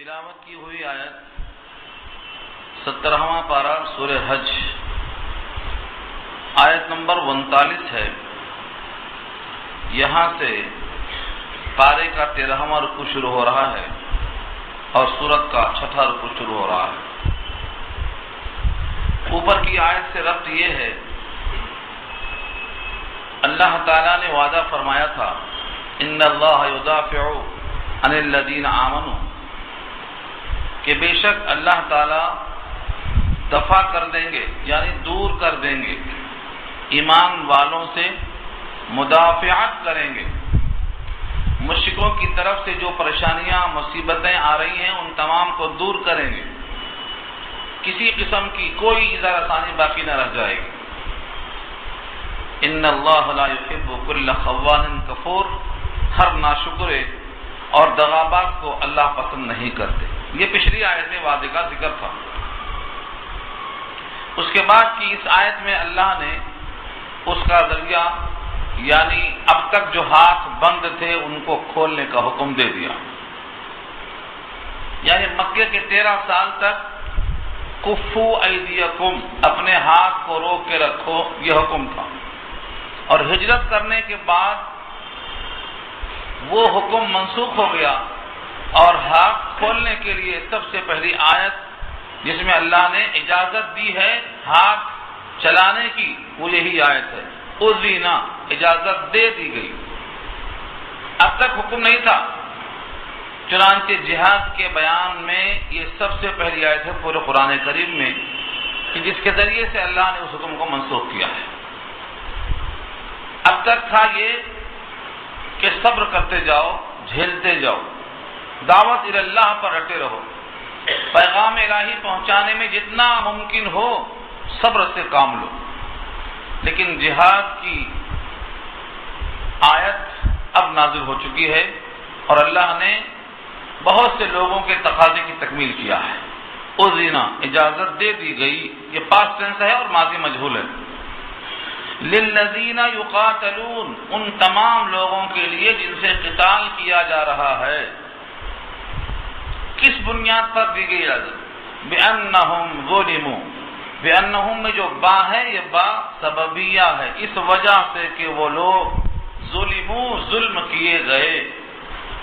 تلاوت کی ہوئی آیت 17واں پارہ سورہ حج آیت نمبر 39 ہے۔ یہاں سے پارے کا 13واں رکوع شروع ہو رہا ہے اور سورت کا 6واں رکوع شروع ہو رہا ہے۔ اوپر کی آیت سے ربط یہ ہے، اللہ تعالیٰ نے وعدہ فرمایا تھا ان اللہ یدافع عن الذین آمنوا، کہ بے شک اللہ تعالیٰ دفع کر دیں گے یعنی دور کر دیں گے ایمان والوں سے، مدافعت کریں گے، مشرکوں کی طرف سے جو پریشانیاں مصیبتیں آ رہی ہیں ان تمام کو دور کریں گے، کسی قسم کی کوئی اظہار ثانی باقی نہ رہ جائے گی۔ ان اللہ لا يحب كل خوان کفور، ہر ناشکر اور دغاباز کو اللہ پسند نہیں کرتے۔ یہ پچھلی آیت میں وعدے کا ذکر تھا۔ اس کے بعد کی اس آیت میں اللہ نے اس کا ذریعہ یعنی اب تک جو ہاتھ بند تھے ان کو کھولنے کا حکم دے دیا، یعنی مکے کے 13 سال تک کفو ایدیکم، اپنے ہاتھ کو روک کے رکھو، یہ حکم تھا۔ اور ہجرت کرنے کے بعد وہ حکم منسوخ ہو گیا اور ہاتھ کھولنے کے لیے سب سے پہلی آیت جس میں اللہ نے اجازت دی ہے ہاتھ چلانے کی، وہ یہی آیت ہے، اذینا، اجازت دے دی گئی۔ اب تک حکم نہیں تھا، چنانچہ جہاد کے بیان میں یہ سب سے پہلی آیت ہے پورے قرآن کریم میں کہ جس کے ذریعے سے اللہ نے اس حکم کو منسوخ کیا ہے۔ اب تک تھا یہ کہ صبر کرتے جاؤ، جھیلتے جاؤ، دعوت اللہ پر ڈٹے رہو، پیغام الہی پہنچانے میں جتنا ممکن ہو صبر سے کام لو۔ لیکن جہاد کی آیت اب نازل ہو چکی ہے اور اللہ نے بہت سے لوگوں کے تقاضے کی تکمیل کیا ہے۔ اذینا، اجازت دے دی گئی، یہ پاسٹ ٹینس ہے اور ماضی مجہول ہے۔ للذین یقاتلون، ان تمام لوگوں کے لیے جن سے قتال کیا جا رہا ہے۔ کس بنیاد پر دی گئی اجازت؟ بأنہم ظلموا، بأنہم میں جو با ہے یہ با سببیہ ہے، اس وجہ سے کہ وہ لوگ ظلموا، ظلم کیے گئے،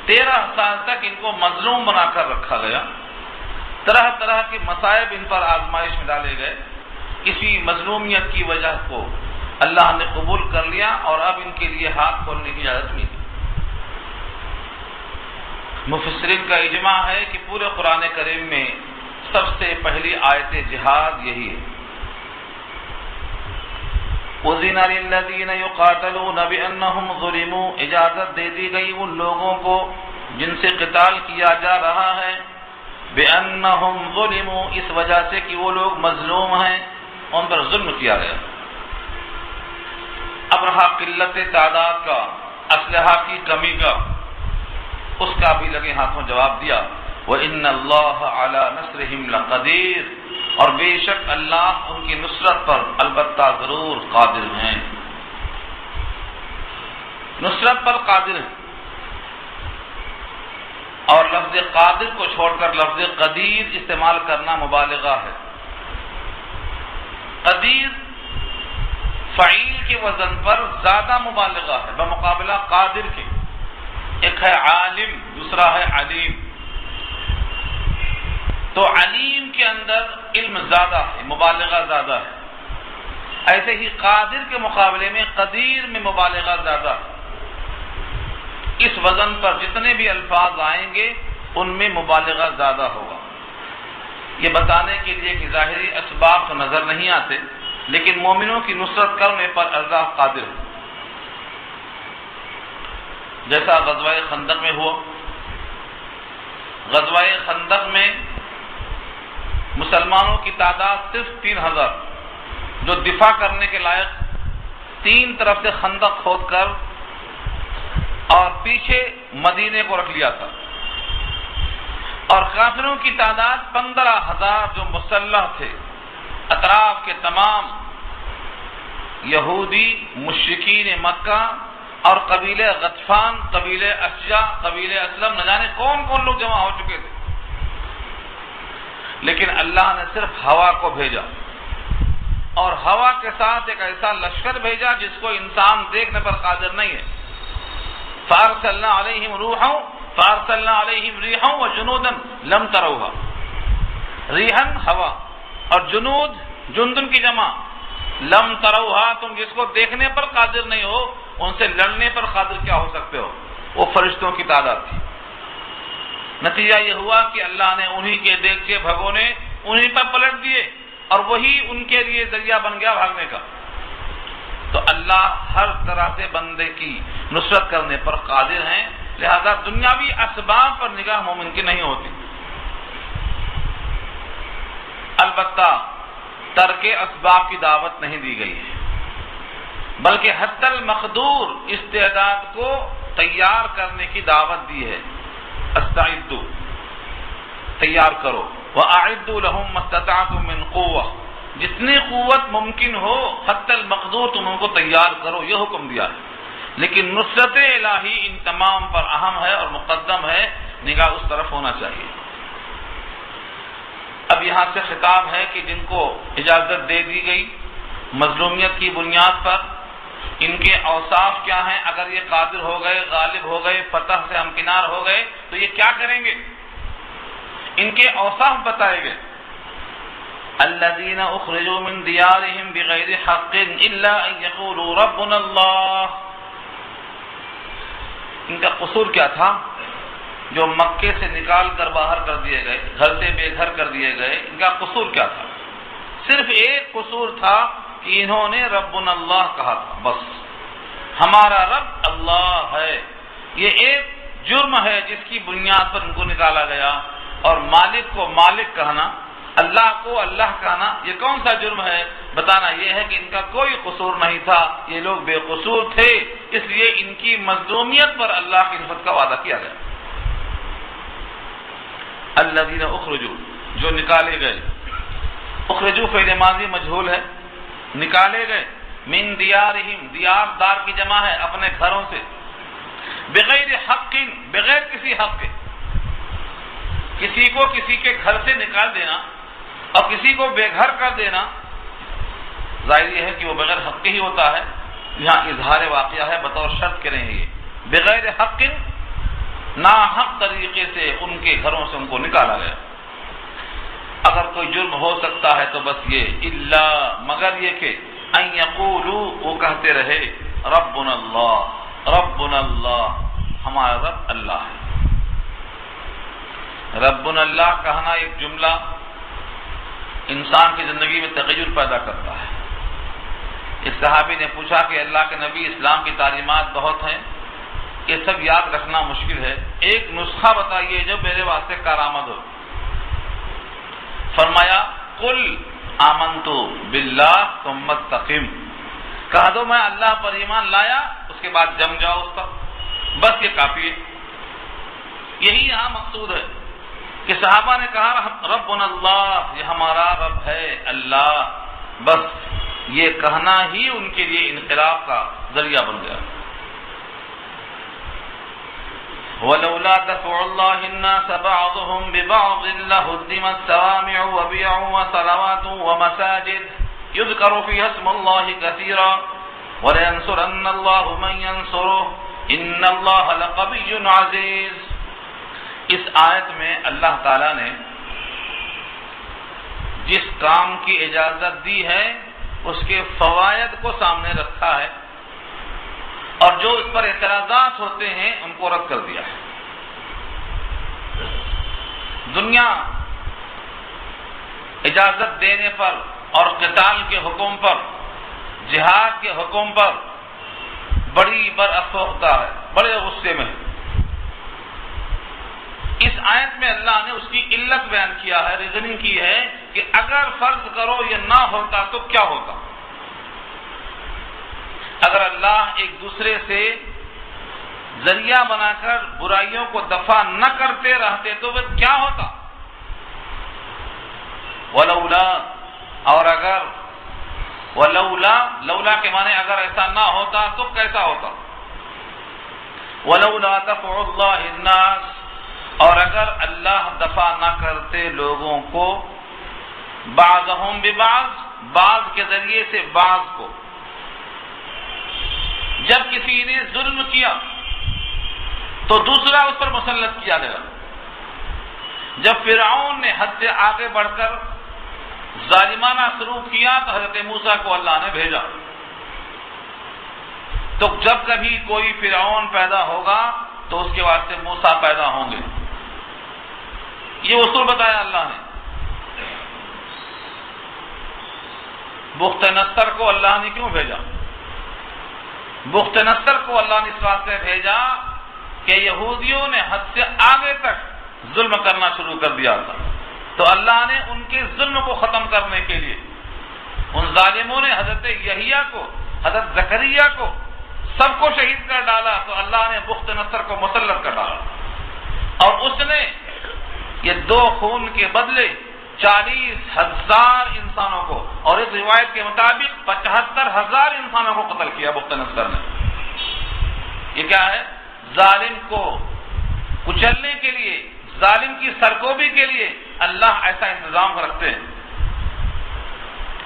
13 سال تک ان کو مظلوم بنا کر رکھا گیا، طرح طرح کے مصائب ان پر آزمائش میں ڈالے گئے، اسی مظلومیت کی وجہ کو اللہ نے قبول کر لیا اور اب ان کے لیے ہاتھ کھولنے کی اجازت ملی۔ مفسرین کا اجماع ہے کہ پورے قرآن کریم میں سب سے پہلی آیت جہاد یہی ہے۔ اذن للذین یقاتلون بانہم ظلموا، اجازت دے دی گئی ان لوگوں کو جن سے قتال کیا جا رہا ہے، بانہم ظلموا، اس وجہ سے کہ وہ لوگ مظلوم ہیں، ان پر ظلم کیا گیا۔ اب رہا قلت تعداد کا، اسلحہ کی کمی کا، اس کا بھی لگے ہاتھوں جواب دیا، وَإِنَّ اللَّهَ عَلَى نَصْرِهِمْ لَقَدِيرٌ، اور بے شک اللہ ان کی نصرت پر البتہ ضرور قادر ہیں، نصرت پر قادر ہیں۔ اور لفظ قادر کو چھوڑ کر لفظ قدیر استعمال کرنا مبالغہ ہے۔ قدیر فعیل کے وزن پر زیادہ مبالغہ ہے بمقابلہ قادر کے۔ ایک ہے عالم، دوسرا ہے علیم، تو علیم کے اندر علم زیادہ ہے، مبالغہ زیادہ ہے، ایسے ہی قادر کے مقابلے میں قدیر میں مبالغہ زیادہ ہے۔ اس وزن پر جتنے بھی الفاظ آئیں گے ان میں مبالغہ زیادہ ہوگا، یہ بتانے کے لیے کہ ظاہری اسباب تو نظر نہیں آتے لیکن مومنوں کی نصرت کرنے پر اللہ قادر ہے، جیسا غزوہ خندق میں ہوا۔ غزوہ خندق میں مسلمانوں کی تعداد صرف 3000، جو دفاع کرنے کے لائق، 3 طرف سے خندق کھود کر اور پیچھے مدینے کو رکھ لیا تھا، اور کافروں کی تعداد 15000 جو مسلح تھے، اطراف کے تمام یہودی، مشرکین مکہ اور قبیلے غطفان، قبیلے اشجع، قبیلے اسلم، نہ جانے کون کون لوگ جمع ہو چکے تھے۔ لیکن اللہ نے صرف ہوا کو بھیجا، اور ہوا کے ساتھ ایک ایسا لشکر بھیجا جس کو انسان دیکھنے پر قادر نہیں ہے۔ فارسلنا علیہم روحا فارسلنا علیہم ریحا وجنودا لم تروها، ریحن ہوا اور جنود جندن کی جمع، لم تروها تم جس کو دیکھنے پر قادر نہیں ہو، ان سے لڑنے پر قادر کیا ہو سکتے ہو؟ وہ فرشتوں کی تعداد تھی۔ نتیجہ یہ ہوا کہ اللہ نے انہی کے دیگچے بھگونے انہی پر پلٹ دیے، اور وہی ان کے لیے ذریعہ بن گیا بھاگنے کا۔ تو اللہ ہر طرح سے بندے کی نصرت کرنے پر قادر ہیں، لہذا دنیاوی اسباب پر نگاہ مومن کی نہیں ہوتی۔ البتہ ترک اسباب کی دعوت نہیں دی گئی ہے، بلکہ حتی المقدور استعداد کو تیار کرنے کی دعوت دی ہے۔ استعدوا، تیار کرو، وَأَعِدُّوا لَهُم مَّا اسْتَطَعْتُم مِّن قُوَّةٍ، جتنی قوت ممکن ہو حتی المقدور تم ان کو تیار کرو، یہ حکم دیا ہے۔ لیکن نصرت الہی ان تمام پر اہم ہے اور مقدم ہے، نگاہ اس طرف ہونا چاہیے۔ اب یہاں سے خطاب ہے کہ جن کو اجازت دے دی گئی مظلومیت کی بنیاد پر، ان کے اوصاف کیا ہیں؟ اگر یہ قادر ہو گئے، غالب ہو گئے، فتح سے ہمکنار ہو گئے تو یہ کیا کریں گے؟ ان کے اوصاف بتائے گئے۔ الذین اخرجوا من دیارہم بغیر حق الا ان یقولوا ربنا اللہ، ان کا قصور کیا تھا؟ جو مکے سے نکال کر باہر کر دیے گئے، گھر سے بے گھر کر دیے گئے، ان کا قصور کیا تھا؟ صرف ایک قصور تھا کہ انہوں نے ربنا اللہ کہا تھا، بس ہمارا رب اللہ ہے۔ یہ ایک جرم ہے جس کی بنیاد پر ان کو نکالا گیا، اور مالک کو مالک کہنا، اللہ کو اللہ کہنا، یہ کون سا جرم ہے؟ بتانا یہ ہے کہ ان کا کوئی قصور نہیں تھا، یہ لوگ بے قصور تھے، اس لیے ان کی مظلومیت پر اللہ کی نصرت کا وعدہ کیا گیا۔ الذین اخرجوا، جو نکالے گئے، اخرجوا فعل ماضی مجہول ہے، نکالے گئے، من دیارہم، دیار دار کی جمع ہے، اپنے گھروں سے، بغیر حق، بغیر کسی حق کے، کسی کو کسی کے گھر سے نکال دینا اور کسی کو بے گھر کر دینا، ظاہر یہ ہے کہ وہ بغیر حق ہی ہوتا ہے۔ یہاں اظہار واقعہ ہے، بطور شرط کے رہیں گے، بغیر حق، ناحق طریقے سے ان کے گھروں سے ان کو نکالا گیا۔ اگر کوئی جرم ہو سکتا ہے تو بس یہ، الا مگر یہ کہ ان یقولوا، وہ کہتے رہے، ربنا اللہ، ربنا اللہ، ہمارا رب اللہ ہے۔ ربنا اللہ کہنا ایک جملہ انسان کی زندگی میں تغیر پیدا کرتا ہے۔ اس صحابی نے پوچھا کہ اللہ کے نبی، اسلام کی تعلیمات بہت ہیں، یہ سب یاد رکھنا مشکل ہے، ایک نسخہ بتائیے جو میرے واسطے کارآمد ہو۔ فرمایا قل آمنت باللہ ثم استقم، کہہ دو میں اللہ پر ایمان لایا، اس کے بعد جم جاؤ اس پر، بس یہ کافی ہے۔ یہی یہاں مقصود ہے کہ صحابہ نے کہا ربنا اللہ، یہ ہمارا رب ہے اللہ، بس یہ کہنا ہی ان کے لیے انقلاب کا ذریعہ بن گیا۔ وَلَوْلَا دَفْعُ اللَّهِ النَّاسَ بَعْضَهُم بِبَعْضٍ لَهُدِّمَتْ صَوَامِعُ وَبِيَعٌ وَصَلَوَاتٌ وَمَسَاجِدُ يُذْكَرُ فِيهَا اسْمُ اللَّهِ كَثِيرًا وَلَيَنصُرَنَّ اللَّهُ مَن يَنصُرُهُ إِنَّ اللَّهَ لَقَوِيٌّ عَزِيزٌ۔ اس آیت میں اللہ تعالیٰ نے جس کام کی اجازت دی ہے اس کے فوائد کو سامنے رکھا ہے، اور جو اس پر اعتراضات ہوتے ہیں ان کو رد کر دیا ہے۔ دنیا اجازت دینے پر اور قتال کے حکم پر، جہاد کے حکم پر بڑی برافروختہ ہے، بڑے غصے میں۔ اس آیت میں اللہ نے اس کی علت بیان کیا ہے، ریزننگ کی ہے کہ اگر فرض کرو یہ نہ ہوتا تو کیا ہوتا۔ اگر اللہ ایک دوسرے سے ذریعہ بنا کر برائیوں کو دفع نہ کرتے رہتے تو وہ کیا ہوتا؟ ولولا، اور اگر، ولولا، لولا کے معنی اگر ایسا نہ ہوتا تو کیسا ہوتا؟ ولولا دفع اللہ الناس، اور اگر اللہ دفع نہ کرتے لوگوں کو بعضهم ببعض، بعض کے ذریعے سے بعض کو. جب کسی نے ظلم کیا تو دوسرا اس پر مسلط کیا گیا. جب فرعون نے حد سے آگے بڑھ کر ظالمانہ سلوک کیا تو حضرت موسیٰ کو اللہ نے بھیجا. تو جب کبھی کوئی فرعون پیدا ہوگا تو اس کے واسطے موسیٰ پیدا ہوں گے. یہ اصول بتایا اللہ نے. بخت نصر کو اللہ نے کیوں بھیجا؟ بخت نصر کو اللہ نے اس واسطے بھیجا کہ یہودیوں نے حد سے آگے تک ظلم کرنا شروع کر دیا تھا. تو اللہ نے ان کے ظلم کو ختم کرنے کے لیے ان ظالموں نے حضرت یحییٰ کو، حضرت زکریا کو، سب کو شہید کر ڈالا. تو اللہ نے بخت نصر کو مسلط کر ڈالا اور اس نے یہ 2 خون کے بدلے 40,000 انسانوں کو، اور اس روایت کے مطابق 75,000 انسانوں کو قتل کیا بخت نصر نے. یہ کیا ہے؟ ظالم کو کچلنے کے لیے، ظالم کی سرکوبی کے لیے اللہ ایسا انتظام رکھتے ہیں.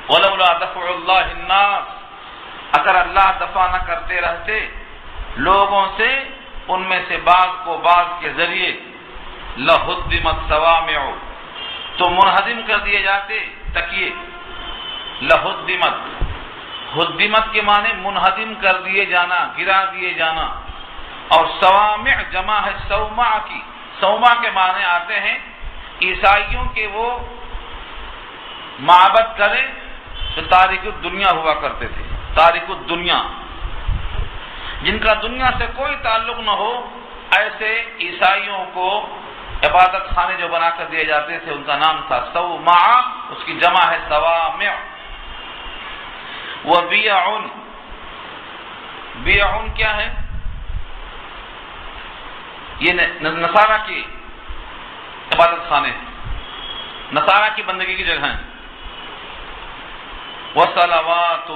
وَلَوْلَا دَفْعُ اللَّهِ النَّاسَ، اگر اللہ دفع نہ کرتے رہتے لوگوں سے ان میں سے بعض کو بعض کے ذریعے، لَهُدِّمَتْ صَوَامِعُ، تو منہدم کر دیے جاتے تکیے. لَهُدِّمَتْ، ہدمت کے معنی منہدم کر دیے جانا، گرا دیے جانا. اور صوامع جمع ہے صومع کی. صومع کے معنی آتے ہیں عیسائیوں کے وہ معبد کرے جو تاریک الدنیا ہوا کرتے تھے. تاریک الدنیا، جن کا دنیا سے کوئی تعلق نہ ہو، ایسے عیسائیوں کو عبادت خانے جو بنا کر دیے جاتے تھے ان کا نام تھا صومع. اس کی جمع ہے صوامع. وبیعٌ، بیعٌ کیا ہے؟ یہ نصارہ کی عبادت خانے، نصارہ کی بندگی کی جگہ ہیں. وصلوات،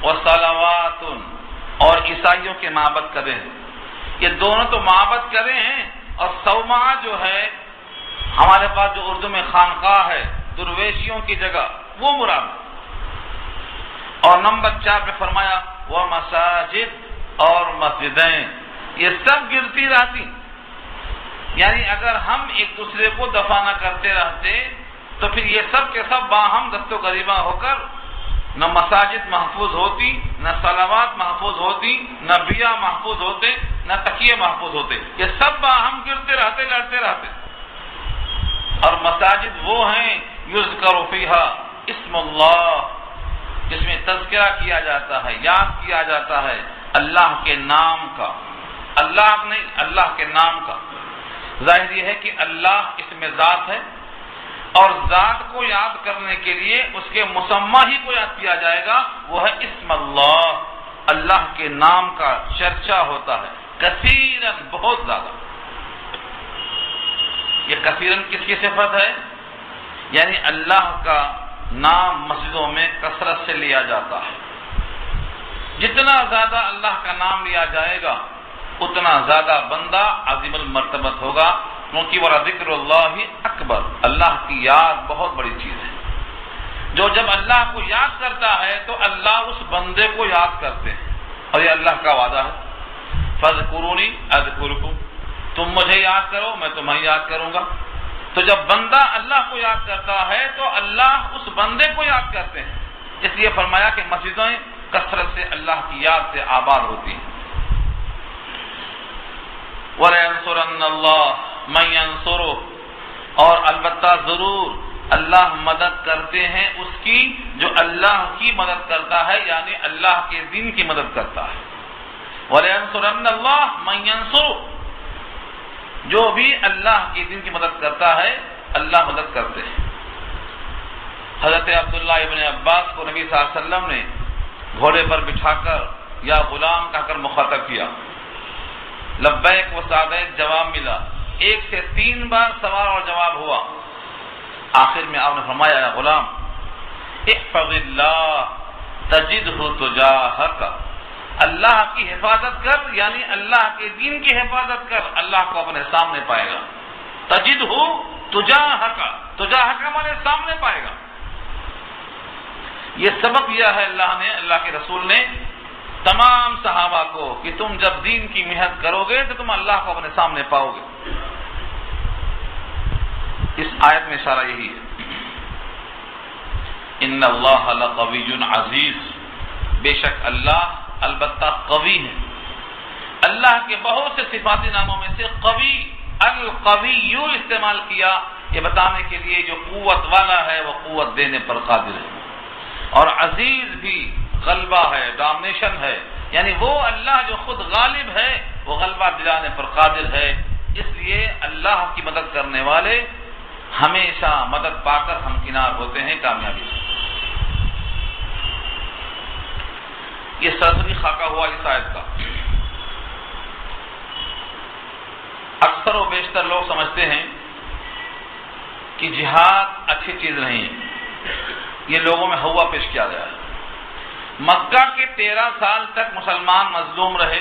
وصلوات، اور عیسائیوں کے معبد کرے ہیں. یہ دونوں تو معبد کرے ہیں. اور صومعہ جو ہے ہمارے پاس جو اردو میں خانقاہ ہے، درویشیوں کی جگہ، وہ مراد. اور نمبر 4 پہ فرمایا وہ مساجد، اور مسجدیں، یہ سب گرتی رہتی. یعنی اگر ہم ایک دوسرے کو دفع نہ کرتے رہتے تو پھر یہ سب کے سب باہم دست و قریبہ ہو کر نہ مساجد محفوظ ہوتی، نہ صلوات محفوظ ہوتی، نہ بیع محفوظ ہوتے، نہ تکیے محفوظ ہوتے. یہ سب باہم گرتے رہتے، لڑتے رہتے. اور مساجد وہ ہیں یذکر فیہا اسم اللہ، جس میں تذکرہ کیا جاتا ہے، یاد کیا جاتا ہے اللہ کے نام کا. اللہ نہیں، اللہ کے نام کا. ظاہر یہ ہے کہ اللہ اس میں ذات ہے، اور ذات کو یاد کرنے کے لیے اس کے مسمى ہی کو یاد کیا جائے گا، وہ ہے اسم اللہ. اللہ کے نام کا چرچا ہوتا ہے کثیرن، بہت زیادہ. یہ کثیرن کس کی صفت ہے؟ یعنی اللہ کا نام مسجدوں میں کثرت سے لیا جاتا ہے. جتنا زیادہ اللہ کا نام لیا جائے گا اتنا زیادہ بندہ عظیم المرتبت ہوگا، کیونکہ وہ ذکر اللہ اکبر، اللہ کی یاد بہت بڑی چیز ہے. جو جب اللہ کو یاد کرتا ہے تو اللہ اس بندے کو یاد کرتے ہیں، اور یہ اللہ کا وعدہ ہے. فاذکرونی اذکرکم، تم مجھے یاد کرو میں تمہیں یاد کروں گا. تو جب بندہ اللہ کو یاد کرتا ہے تو اللہ اس بندے کو یاد کرتے ہیں. اس لیے فرمایا کہ مسجدیں کثرت سے اللہ کی یاد سے آباد ہوتی ہیں. وَلَيَنْصُرَنَّ اللَّهُ مَن يَنْصُرُهُ، اور البتہ ضرور اللہ مدد کرتے ہیں اس کی جو اللہ کی مدد کرتا ہے، یعنی اللہ کے دین کی مدد کرتا ہے. وَلَيَنْصُرَنَّ اللَّهُ مَن يَنْصُرُهُ، جو بھی اللہ کے دین کی مدد کرتا ہے اللہ مدد کرتے ہیں. حضرت عبداللہ ابن عباس کو نبی صلی اللہ علیہ وسلم نے گھوڑے پر بٹھا کر یا غلام کہہ کر مخاطب کیا. لبیک و سعدیک جواب ملا. 1 سے 3 بار سوال اور جواب ہوا. آخر میں آپ نے فرمایا یا غلام احفظ اللہ تجدہ تجاہک، اللہ کی حفاظت کر، یعنی اللہ کے دین کی حفاظت کر، اللہ کو اپنے سامنے پائے گا. تجدہ تجاہک، تجاہک مانے سامنے پائے گا. یہ سبق دیا ہے اللہ کے رسول نے تمام صحابہ کو کہ تم جب دین کی محنت کرو گے تو تم اللہ کو اپنے سامنے پاؤ گے. اس آیت میں اشارہ یہی ہے. ان اللہ لقوی عزیز، بے شک اللہ البتہ قوی ہے. اللہ کے بہت سے صفاتی ناموں میں سے قوی، القوی یوں استعمال کیا یہ بتانے کے لیے جو قوت والا ہے وہ قوت دینے پر قادر ہے. اور عزیز بھی غلبہ ہے، ڈومینیشن ہے، یعنی وہ اللہ جو خود غالب ہے وہ غلبہ دلانے پر قادر ہے. اس لیے اللہ کی مدد کرنے والے ہمیشہ مدد پا کر ہمکنار ہوتے ہیں کامیابی سے. یہ سرسری خاکہ ہوا اس آیت کا. اکثر و بیشتر لوگ سمجھتے ہیں کہ جہاد اچھی چیز نہیں ہے. یہ لوگوں میں ہوا پیش کیا گیا ہے. مکہ کے 13 سال تک مسلمان مظلوم رہے،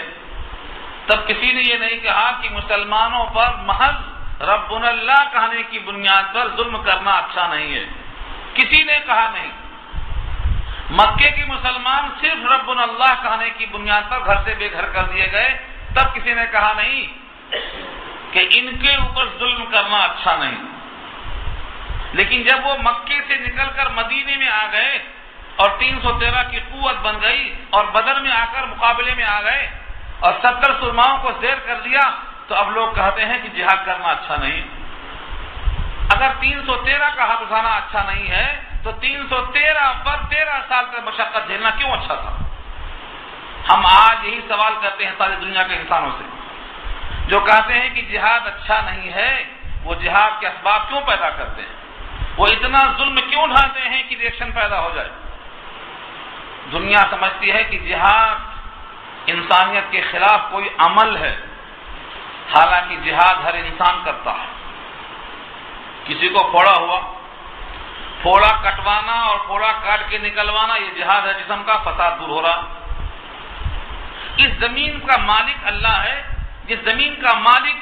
تب کسی نے یہ نہیں کہا کہ مسلمانوں پر محض ربنا اللہ کہنے کی بنیاد پر ظلم کرنا اچھا نہیں ہے. کسی نے کہا نہیں. مکے کے مسلمان صرف ربنا اللہ کہنے کی بنیاد پر گھر سے بے گھر کر دیے گئے، تب کسی نے کہا نہیں کہ ان کے اوپر ظلم کرنا اچھا نہیں. لیکن جب وہ مکے سے نکل کر مدینے میں آ گئے اور 313 کی قوت بن گئی اور بدر میں آ کر مقابلے میں آ گئے اور 70 سرماؤں کو زیر کر دیا، تو اب لوگ کہتے ہیں کہ جہاد کرنا اچھا نہیں. اگر 313 کا ہاتھ اٹھانا اچھا نہیں ہے تو 313 پر 13 سال تک مشقت جھیلنا کیوں اچھا تھا؟ ہم آج یہی سوال کرتے ہیں ساری دنیا کے انسانوں سے جو کہتے ہیں کہ جہاد اچھا نہیں ہے. وہ جہاد کے اسباب کیوں پیدا کرتے ہیں؟ وہ اتنا ظلم کیوں اٹھاتے ہیں کہ ریئیکشن پیدا ہو جائے؟ دنیا سمجھتی ہے کہ جہاد انسانیت کے خلاف کوئی عمل ہے، حالانکہ جہاد ہر انسان کرتا ہے. کسی کو پھوڑا ہوا، پھوڑا کٹوانا اور پھوڑا کاٹ کے نکلوانا یہ جہاد ہے. جسم کا فساد دور ہو رہا. اس زمین کا مالک اللہ ہے. جس زمین کا مالک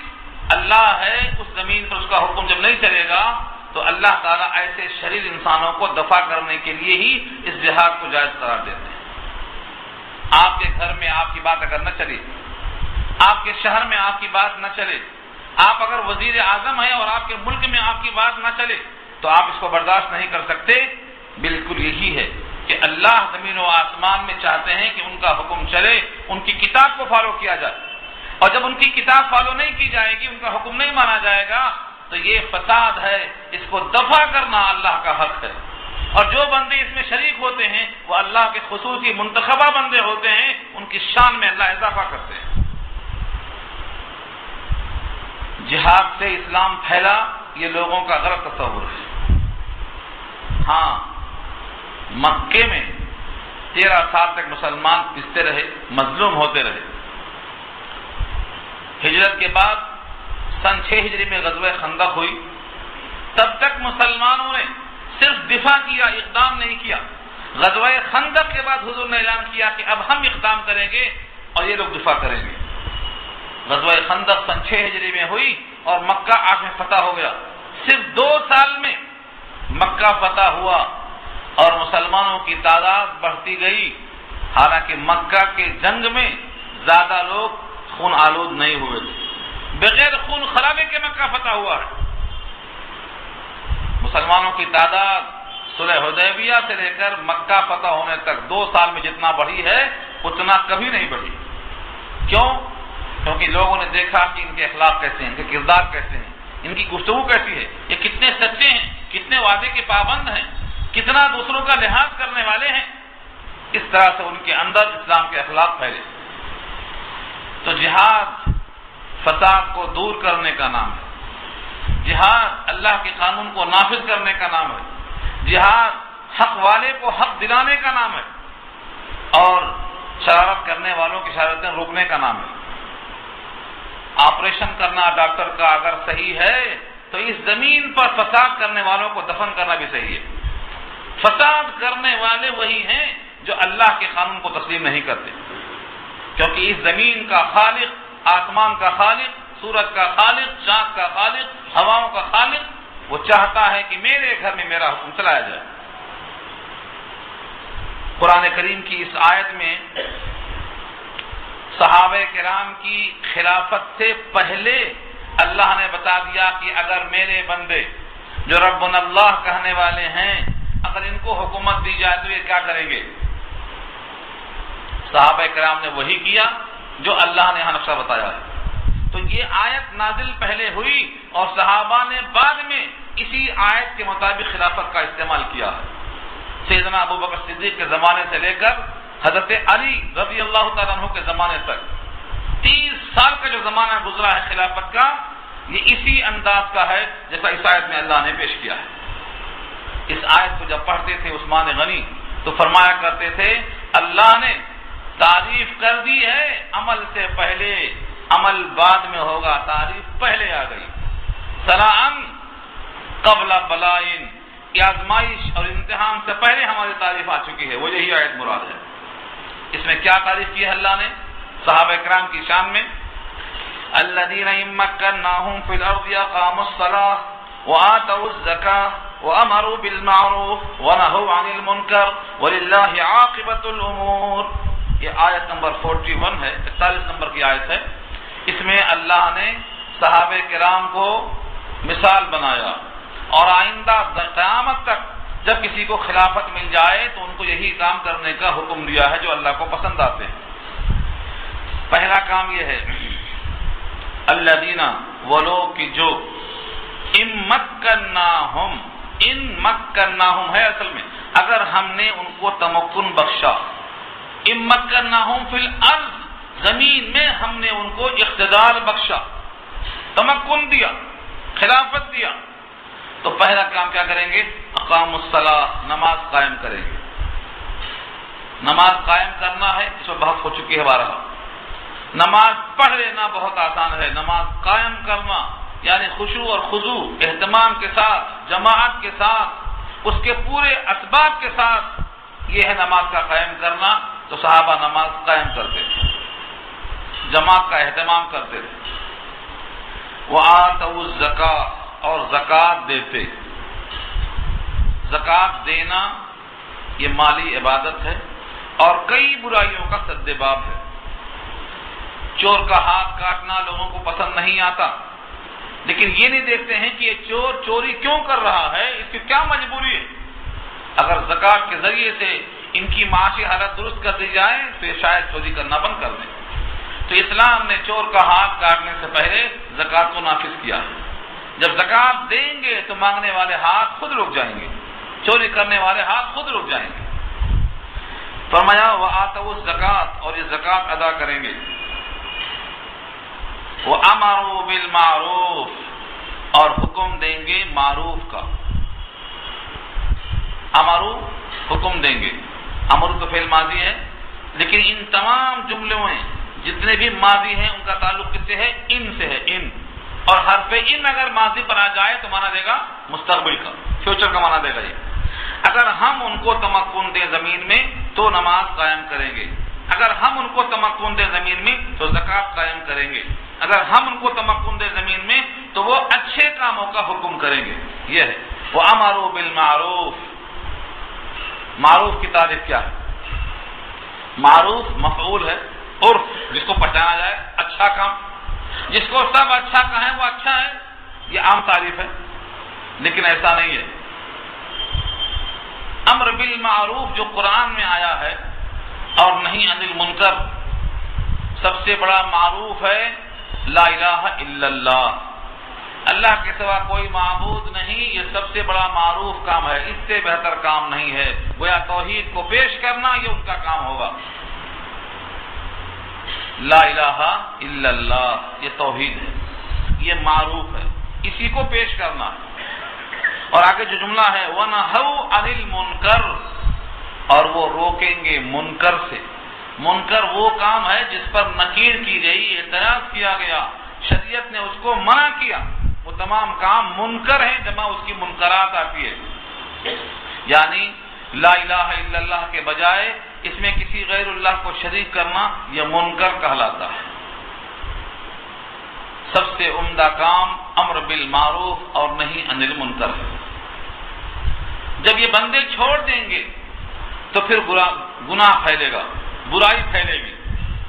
اللہ ہے اس زمین پر اس کا حکم جب نہیں چلے گا تو اللہ تعالیٰ ایسے شریر انسانوں کو دفع کرنے کے لیے ہی اس جہاد کو جائز قرار دیتے ہیں. آپ کے گھر میں آپ کی بات اگر نہ چلے، آپ کے شہر میں آپ کی بات نہ چلے، آپ اگر وزیر اعظم ہیں اور آپ کے ملک میں آپ کی بات نہ چلے تو آپ اس کو برداشت نہیں کر سکتے. بالکل یہی ہے کہ اللہ زمین و آسمان میں چاہتے ہیں کہ ان کا حکم چلے، ان کی کتاب کو فالو کیا جائے. اور جب ان کی کتاب فالو نہیں کی جائے گی، ان کا حکم نہیں مانا جائے گا تو یہ فساد ہے. اس کو دفع کرنا اللہ کا حق ہے. اور جو بندے اس میں شریک ہوتے ہیں وہ اللہ کے خصوصی منتخبہ بندے ہوتے ہیں، ان کی شان میں اللہ اضافہ کرتے ہیں. جہاد سے اسلام پھیلا یہ لوگوں کا غلط تصور ہے. ہاں، مکے میں 13 سال تک مسلمان پستے رہے، مظلوم ہوتے رہے. ہجرت کے بعد سن 6 ہجری میں غزوہ خندق ہوئی. تب تک مسلمانوں نے صرف دفاع کیا، اقدام نہیں کیا. غزوہ خندق کے بعد حضور نے اعلان کیا کہ اب ہم اقدام کریں گے اور یہ لوگ دفاع کریں گے. غزوہ خندق سن 6 ہجری میں ہوئی اور مکہ 8 میں فتح ہو گیا. صرف 2 سال میں مکہ فتح ہوا اور مسلمانوں کی تعداد بڑھتی گئی. حالانکہ مکہ کے جنگ میں زیادہ لوگ خون آلود نہیں ہوئے تھے. بغیر خون خرابے کے مکہ فتح ہوا ہے. مسلمانوں کی تعداد صلح حدیبیہ سے لے کر مکہ فتح ہونے تک 2 سال میں جتنا بڑھی ہے اتنا کبھی نہیں بڑھی. کیوں؟ کیونکہ لوگوں نے دیکھا کہ ان کے اخلاق کیسے ہیں، ان کے کردار کیسے ہیں، ان کی گفتگو کیسی ہے، یہ کتنے سچے ہیں، کتنے وعدے کے پابند ہیں، کتنا دوسروں کا لحاظ کرنے والے ہیں. اس طرح سے ان کے اندر اسلام کے اخلاق پھیلے. تو جہاد فساد کو دور کرنے کا نام ہے. جہاد اللہ کے قانون کو نافذ کرنے کا نام ہے. جہاد حق والے کو حق دلانے کا نام ہے اور شرارت کرنے والوں کی شرارتیں روکنے کا نام ہے. آپریشن کرنا ڈاکٹر کا اگر صحیح ہے تو اس زمین پر فساد کرنے والوں کو دفن کرنا بھی صحیح ہے. فساد کرنے والے وہی ہیں جو اللہ کے قانون کو تسلیم نہیں کرتے. کیونکہ اس زمین کا خالق، آسمان کا خالق، سورج کا خالق، چاند کا خالق، ہواؤں کا خالق وہ چاہتا ہے کہ میرے گھر میں میرا حکم چلایا جائے. قرآن کریم کی اس آیت میں صحابہ کرام کی خلافت سے پہلے اللہ نے بتا دیا کہ اگر میرے بندے جو ربنا اللہ کہنے والے ہیں اگر ان کو حکومت دی جائے تو یہ کیا کریں گے؟ صحابہ کرام نے وہی کیا جو اللہ نے یہاں نقشہ بتایا ہے۔ تو یہ آیت نازل پہلے ہوئی اور صحابہ نے بعد میں اسی آیت کے مطابق خلافت کا استعمال کیا ہے۔ سیدنا ابو بکر صدیق کے زمانے سے لے کر حضرت علی رضی اللہ تعالیٰ عنہ کے زمانے تک 30 سال کا جو زمانہ گزرا ہے خلافت کا، یہ اسی انداز کا ہے جیسا اس آیت میں اللہ نے پیش کیا ہے۔ اس آیت کو جب پڑھتے تھے عثمان غنی تو فرمایا کرتے تھے اللہ نے تعریف کر دی ہے عمل سے پہلے، عمل بعد میں ہوگا، تعریف پہلے آ گئی۔ سلام قبل بلائن، یہ آزمائش اور امتحان سے پہلے ہماری تعریف آ چکی ہے، وہ یہی آیت مراد ہے۔ اس میں کیا تعریف کی ہے اللہ نے صحابہ کرام کی شان میں؟ الذین مکناہم فی الارض اقاموا الصلاۃ وآتوا الزکاۃ وامروا بالمعروف ونہوا عن المنکر وللہ عاقبۃ الامور۔ یہ آیت نمبر 41 ہے، 41 نمبر کی آیت ہے۔ اس میں اللہ نے صحابہ کرام کو مثال بنایا اور آئندہ قیامت تک جب کسی کو خلافت مل جائے تو ان کو یہی کام کرنے کا حکم دیا ہے جو اللہ کو پسند آتے ہیں۔ پہلا کام یہ ہے الذین، وہ لوگ کہ جو ان مکناہم ہے اصل میں اگر ہم نے ان کو تمکن بخشا، ان مکناہم فی الارض، زمین میں ہم نے ان کو اقتدار بخشا، تمکن دیا، خلافت دیا، تو پہلا کام کیا کریں گے؟ اقاموا الصلاۃ، نماز قائم کریں گے۔ نماز قائم کرنا ہے، اس میں بحث ہو چکی ہے بارہا۔ نماز پڑھ لینا بہت آسان ہے، نماز قائم کرنا یعنی خشوع اور خضوع، اہتمام کے ساتھ، جماعت کے ساتھ، اس کے پورے اسباب کے ساتھ، یہ ہے نماز کا قائم کرنا۔ تو صحابہ نماز قائم کرتے تھے، جماعت کا اہتمام کرتے تھے۔ وآتوا الزکاۃ، اور زکوٰۃ دیتے۔ زکوٰۃ دینا یہ مالی عبادت ہے اور کئی برائیوں کا سد باب ہے۔ چور کا ہاتھ کاٹنا لوگوں کو پسند نہیں آتا، لیکن یہ نہیں دیکھتے ہیں کہ یہ چور چوری کیوں کر رہا ہے، اس کی کیا مجبوری ہے۔ اگر زکوٰۃ کے ذریعے سے ان کی معاشی حالت درست کر دی جائے تو یہ شاید چوری کرنا بند کر دیں۔ تو اسلام نے چور کا ہاتھ کاٹنے سے پہلے زکوٰۃ کو نافذ کیا ہے۔ جب زکوٰۃ دیں گے تو مانگنے والے ہاتھ خود رک جائیں گے، چوری کرنے والے ہاتھ خود رک جائیں گے۔ فرمایا وآتوا الزکاۃ، اور یہ زکوٰۃ ادا کریں گے۔ وامروا بالمعروف، اور حکم دیں گے معروف کا۔ امروا حکم دیں گے، امر تو فعل ماضی ہے، لیکن ان تمام جملوں میں جتنے بھی ماضی ہیں ان کا تعلق کس سے ہے؟ ان سے ہے، ان۔ اور حرف ان اگر ماضی پر آ جائے تو مانا دے گا مستقبل کا، فیوچر کا مانا دے گا یہ۔ اگر ہم ان کو تمکن دیں زمین میں تو نماز قائم کریں گے، اگر ہم ان کو تمکن دیں زمین میں تو زکوٰۃ قائم کریں گے، اگر ہم ان کو تمکن دیں زمین میں تو وہ اچھے کاموں کا حکم کریں گے۔ یہ ہے وَأَمَرُوا بِالْمَعْرُوفِ۔ معروف کی تعریف کیا ہے؟ معروف مفعول ہے، عرف جس کو پہچانا جائے، اچھا کام، جس کو سب اچھا کہیں وہ اچھا ہے، یہ عام تعریف ہے، لیکن ایسا نہیں ہے۔ امر بالمعروف جو قرآن میں آیا ہے اور نہیں عن المنکر، سب سے بڑا معروف ہے لا الہ الا اللہ، اللہ کے سوا کوئی معبود نہیں، یہ سب سے بڑا معروف کام ہے، اس سے بہتر کام نہیں ہے۔ گویا توحید کو پیش کرنا یہ ان کا کام ہوگا۔ لا الہ الا اللہ یہ توحید ہے، یہ معروف ہے، اسی کو پیش کرنا ہے۔ اور آگے جو جملہ ہے وَنَهَوْا عَنِ الْمُنْكَرِ، اور وہ روکیں گے منکر سے۔ منکر وہ کام ہے جس پر نکیر کی گئی، اعتراض کیا گیا، شریعت نے اس کو منع کیا، وہ تمام کام منکر ہیں، جمع اس کی منکرات آتی ہے۔ یعنی لا الہ الا اللہ کے بجائے اس میں کسی غیر اللہ کو شریک کرنا یہ منکر کہلاتا ہے۔ سب سے عمدہ کام امر بالمعروف اور نہیں عن المنکر ہے۔ جب یہ بندے چھوڑ دیں گے تو پھر گناہ پھیلے گا، برائی پھیلے گی،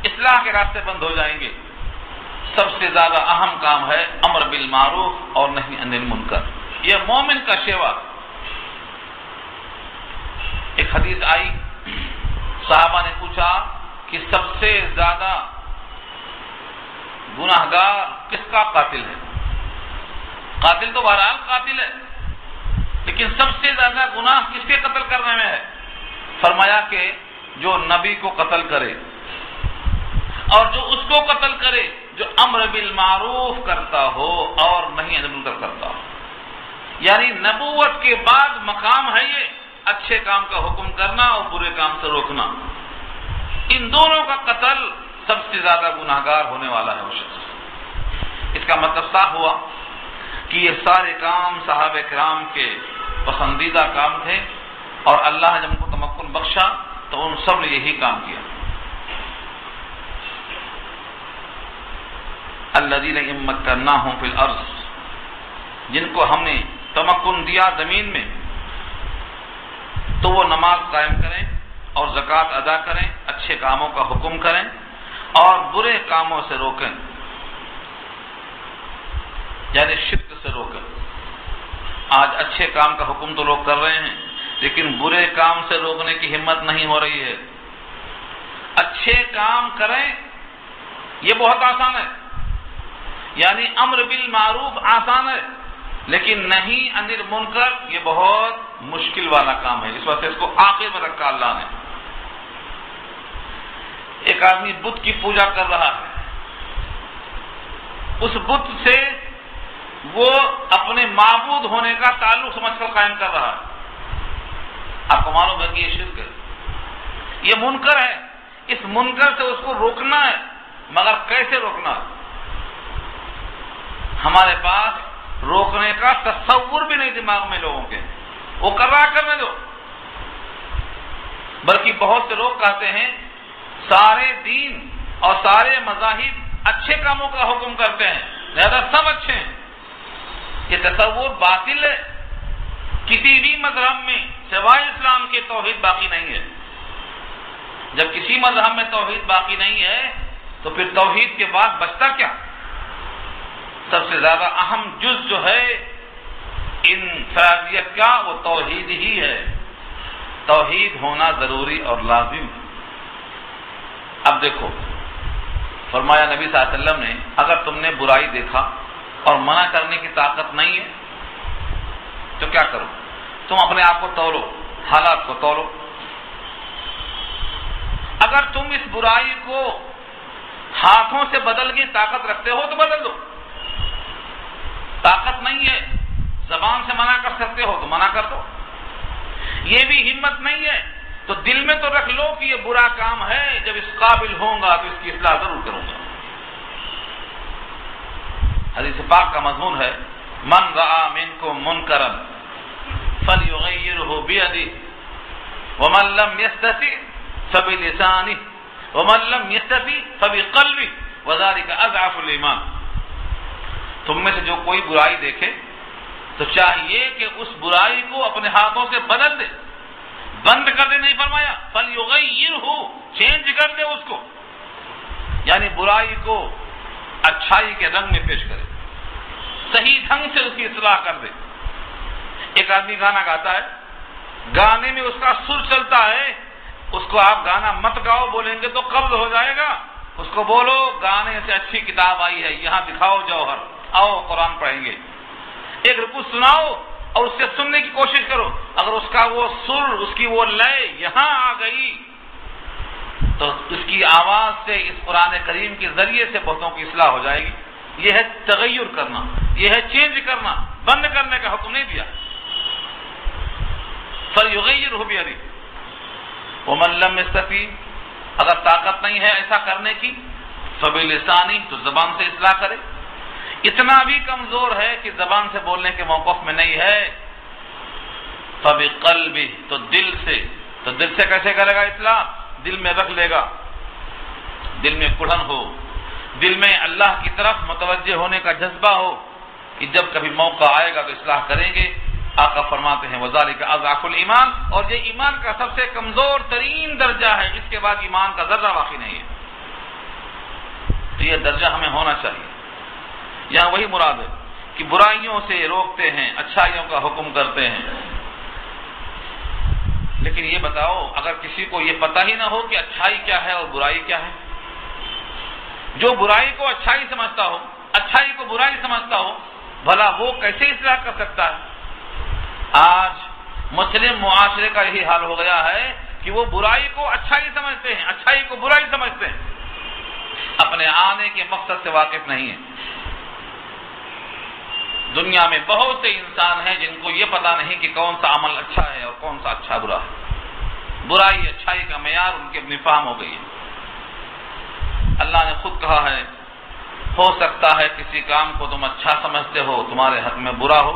اصلاح کے راستے بند ہو جائیں گے۔ سب سے زیادہ اہم کام ہے امر بالمعروف اور نہی عن المنکر، یہ مومن کا شیوا۔ ایک حدیث آئی، صحابہ نے پوچھا کہ سب سے زیادہ گناہگار کس کا قاتل ہے؟ قاتل تو بہرحال قاتل ہے، لیکن سب سے زیادہ گناہ کس کے قتل کرنے میں ہے؟ فرمایا کہ جو نبی کو قتل کرے اور جو اس کو قتل کرے جو امر بالمعروف کرتا ہو اور نہی عن المنکر کرتا ہو۔ یعنی نبوت کے بعد مقام ہے یہ اچھے کام کا حکم کرنا اور برے کام سے روکنا، ان دونوں کا قتل سب سے زیادہ گناہگار ہونے والا ہے وہ شخص۔ اس کا مطلب صاف ہوا کہ یہ سارے کام صحابہ کرام کے پسندیدہ کام تھے، اور اللہ نے جب ان کو تمکن بخشا تو ان سب نے یہی کام کیا۔ الذین ان مکناہم فی الارض، جن کو ہم نے تمکن دیا زمین میں، تو وہ نماز قائم کریں اور زکوٰۃ ادا کریں، اچھے کاموں کا حکم کریں اور برے کاموں سے روکیں، یعنی شرک سے روکیں۔ آج اچھے کام کا حکم تو لوگ کر رہے ہیں، لیکن برے کام سے روکنے کی ہمت نہیں ہو رہی ہے۔ اچھے کام کریں یہ بہت آسان ہے، یعنی امر بالمعروف آسان ہے، لیکن نہی عن المنکر یہ بہت مشکل والا کام ہے، اس وجہ سے اس کو آخر میں رکھا اللہ نے۔ ایک آدمی بت کی پوجا کر رہا ہے، اس بت سے وہ اپنے معبود ہونے کا تعلق سمجھ کر قائم کر رہا ہے۔ آپ کو معلوم ہے کہ یہ شرک ہے، یہ منکر ہے، اس منکر سے اس کو روکنا ہے، مگر کیسے روکنا ہے؟ ہمارے پاس روکنے کا تصور بھی نہیں دماغ میں لوگوں کے، وہ کر رہا کرنے دو۔ بلکہ بہت سے لوگ کہتے ہیں سارے دین اور سارے مذاہب اچھے کاموں کا حکم کرتے ہیں، لہذا سب اچھے ہیں۔ یہ تصور باطل ہے، کسی بھی مذہب میں سوائے اسلام کے توحید باقی نہیں ہے۔ جب کسی مذہب میں توحید باقی نہیں ہے تو پھر توحید کے بعد بچتا کیا؟ سب سے زیادہ اہم جز جو ہے انفرادیت کا وہ توحید ہی ہے، توحید ہونا ضروری اور لازم ہے۔ اب دیکھو، فرمایا نبی صلی اللہ علیہ وسلم نے اگر تم نے برائی دیکھا اور منع کرنے کی طاقت نہیں ہے تو کیا کرو؟ تم اپنے آپ کو تولو، حالات کو تولو۔ اگر تم اس برائی کو ہاتھوں سے بدل کی طاقت رکھتے ہو تو بدل دو، طاقت نہیں ہے زبان سے منع کر سکتے ہو تو منع کر دو، یہ بھی ہمت نہیں ہے تو دل میں تو رکھ لو کہ یہ برا کام ہے، جب اس قابل ہوں گا تو اس کی اصلاح ضرور کروں گا۔ حدیث پاک کا مضمون ہے من رأى منکم منکرا فلیغیرہ بیدہ ومن لم یستطع فبلسانہ ومن لم یستطع فبقلبہ وذلک اضعف الایمان۔ تم میں سے جو کوئی برائی دیکھے تو چاہیے کہ اس برائی کو اپنے ہاتھوں سے بدل دے، بند کر دے نہیں فرمایا، فلیغیرہ، چینج کر دے اس کو، یعنی برائی کو اچھائی کے رنگ میں پیش کرے، صحیح ڈھنگ سے اس کی اصلاح کر دے۔ ایک آدمی گانا گاتا ہے، گانے میں اس کا سر چلتا ہے، اس کو آپ گانا مت گاؤ بولیں گے تو قبض ہو جائے گا، اس کو بولو گانے سے اچھی کتاب آئی ہے، یہاں دکھاؤ جوہر، آؤ قرآن پڑھیں گے، ایک رکوع سناؤ اور اس سے سننے کی کوشش کرو، اگر اس کا وہ سر، اس کی وہ لے یہاں آ گئی تو اس کی آواز سے اس قرآن کریم کے ذریعے سے بہتوں کی اصلاح ہو جائے گی۔ یہ ہے تغیر کرنا، یہ ہے چینج کرنا، بند کرنے کا حکم نہیں دیا۔ فلیغیرہ بیدہ ومن لم یستطع، اگر طاقت نہیں ہے ایسا کرنے کی، فبلسانہ، تو زبان سے اصلاح کرے، اتنا بھی کمزور ہے کہ زبان سے بولنے کے موقف میں نہیں ہے، فبقلبہ، تو دل سے کیسے کرے گا اصلاح؟ دل میں رکھ لے گا، دل میں کڑھن ہو، دل میں اللہ کی طرف متوجہ ہونے کا جذبہ ہو کہ جب کبھی موقع آئے گا تو اصلاح کریں گے، آقا فرماتے ہیں وذالک اضعف الایمان، اور یہ ایمان کا سب سے کمزور ترین درجہ ہے، اس کے بعد ایمان کا ذرہ باقی نہیں ہے۔ تو یہ درجہ ہمیں ہونا چاہیے۔ یہاں وہی مراد ہے کہ برائیوں سے روکتے ہیں، اچھائیوں کا حکم کرتے ہیں۔ لیکن یہ بتاؤ، اگر کسی کو یہ پتہ ہی نہ ہو کہ اچھائی کیا ہے اور برائی کیا ہے، جو برائی کو اچھائی سمجھتا ہو، اچھائی کو برائی سمجھتا ہو، بھلا وہ کیسے اصلاح کر سکتا ہے؟ آج مسلم معاشرے کا یہی حال ہو گیا ہے کہ وہ برائی کو اچھائی سمجھتے ہیں، اچھائی کو برائی سمجھتے ہیں، اپنے آنے کے مقصد سے واقف نہیں ہیں۔ دنیا میں بہت سے انسان ہیں جن کو یہ پتہ نہیں کہ کون سا عمل اچھا ہے اور کون سا اچھا برا ہے۔ برائی اچھائی کا معیار ان کی اپنی فہم ہو گئی ہے۔ اللہ نے خود کہا ہے، ہو سکتا ہے کسی کام کو تم اچھا سمجھتے ہو تمہارے حق میں برا ہو،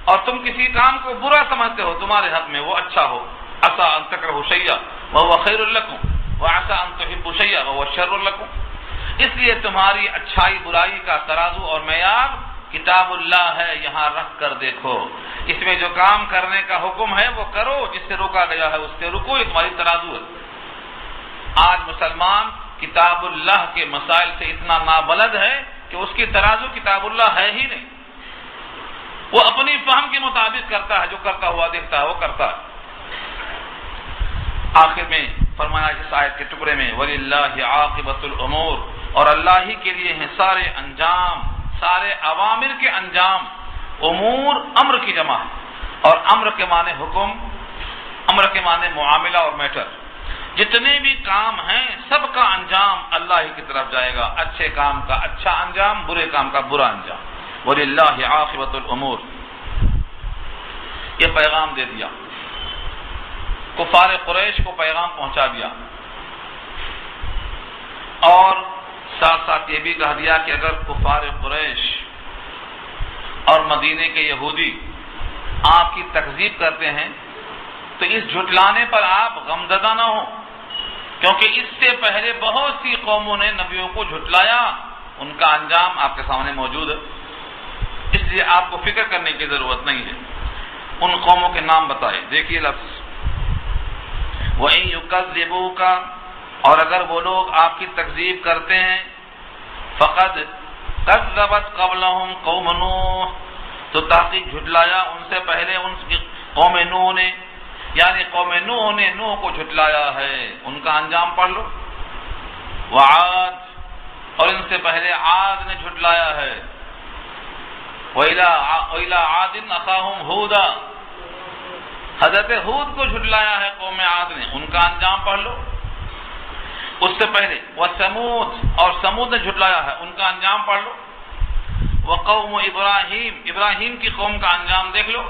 اور تم کسی کام کو برا سمجھتے ہو تمہارے حق میں وہ اچھا ہو۔ عسیٰ ان تکرہوا شیئا وہو خیر لکم وعسیٰ ان تحبوا شیئا وہو شر لکم۔ اس لیے تمہاری اچھائی برائی کا ترازو اور معیار کتاب اللہ ہے، یہاں رکھ کر دیکھو، اس میں جو کام کرنے کا حکم ہے وہ کرو، جس سے روکا گیا ہے اس سے رکو، یہ تمہاری ترازو ہے۔ آج مسلمان کتاب اللہ کے مسائل سے اتنا نابلد ہے کہ اس کی ترازو کتاب اللہ ہے ہی نہیں، وہ اپنی فہم کے مطابق کرتا ہے، جو کرتا ہوا دیکھتا ہے وہ کرتا ہے۔ آخر میں فرمایا اس آیت کے ٹکڑے میں وَلِلَّهِ عَاقِبَةُ الْأُمُورِ، اور اللہ ہی کے لیے ہیں سارے انجام، سارے اوامر کے انجام۔ امور امر کی جمع ہے، اور امر کے معنی حکم، امر کے معنی معاملہ اور میٹر۔ جتنے بھی کام ہیں سب کا انجام اللہ ہی کی طرف جائے گا، اچھے کام کا اچھا انجام، برے کام کا برا انجام۔ وَلِلَّهِ عَاقِبَةُ الْأُمُورِ، یہ پیغام دے دیا، کفار قریش کو پیغام پہنچا دیا، اور ساتھ ساتھ یہ بھی کہہ دیا کہ اگر کفار قریش اور مدینے کے یہودی آپ کی تکذیب کرتے ہیں تو اس جھٹلانے پر آپ غمزدہ نہ ہوں، کیونکہ اس سے پہلے بہت سی قوموں نے نبیوں کو جھٹلایا، ان کا انجام آپ کے سامنے موجود ہے، اس لیے آپ کو فکر کرنے کی ضرورت نہیں ہے۔ ان قوموں کے نام بتائے، دیکھیے لفظ وَإِن يُكَذِّبُوكَ، اور اگر وہ لوگ آپ کی تکذیب کرتے ہیں، فَقَدْ كَذَّبَتْ قَبْلَهُمْ قَوْمُ نُوحٍ، تو تحقیق جھٹلایا ان سے پہلے ان کی قوم نوح نے، یعنی قوم نوح نے نوح کو جھٹلایا ہے، ان کا انجام پڑھ لو۔ وعاد، اور ان سے پہلے عاد نے جھٹلایا ہے، وَإِلَىٰ عَادٍ أَخَاهُمْ هُودًا، حضرت ہود کو جھٹلایا ہے قوم عاد نے، ان کا انجام پڑھ لو۔ اس سے پہلے وثمود، اور سمود نے جھٹلایا ہے، ان کا انجام پڑھ لو۔ وقوم ابراہیم، ابراہیم کی قوم کا انجام دیکھ لو۔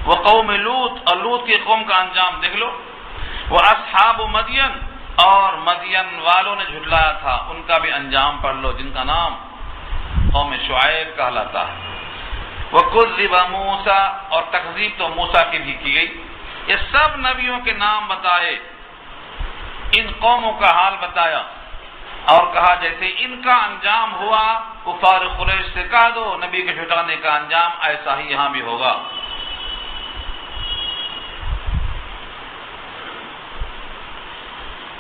وقوم لوط، اور لوط کی قوم کا انجام دیکھ لو۔ واصحاب مدین، اور مدین والوں نے جھٹلایا تھا، ان کا بھی انجام پڑھ لو، جن کا نام قوم شعیب کہلاتا ہے۔ وَكُذِّبَ مُوسَىٰ، اور تکذیب تو موسیٰ کی بھی کی گئی۔ یہ سب نبیوں کے نام بتائے، ان قوموں کا حال بتایا، اور کہا جیسے ان کا انجام ہوا کفار قریش سے کہہ دو نبی کے جھٹلانے کا انجام ایسا ہی یہاں بھی ہوگا۔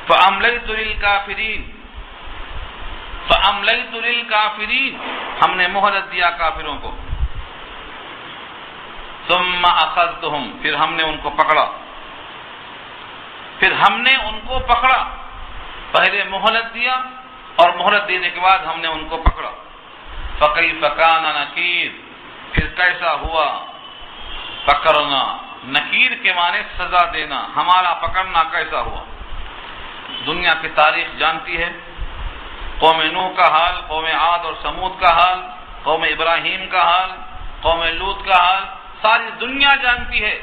فَأَمْلَيْتُ لِلْكَافِرِينَ، ہم نے مہلت دیا کافروں کو۔ ثُمَّ أَخَذْتُهُمْ، پھر ہم نے ان کو پکڑا، پہلے مہلت دیا اور مہلت دینے کے بعد ہم نے ان کو پکڑا۔ فَكَيْفَ كَانَ نَكِيرٌ، پھر کیسا ہوا پکڑنا، نکیر کے معنی سزا دینا، ہمارا پکڑنا کیسا ہوا۔ دنیا کی تاریخ جانتی ہے، قوم نوح کا حال، قوم عاد اور سمود کا حال، قوم ابراہیم کا حال، قوم لوط کا حال، ساری دنیا جانتی ہے،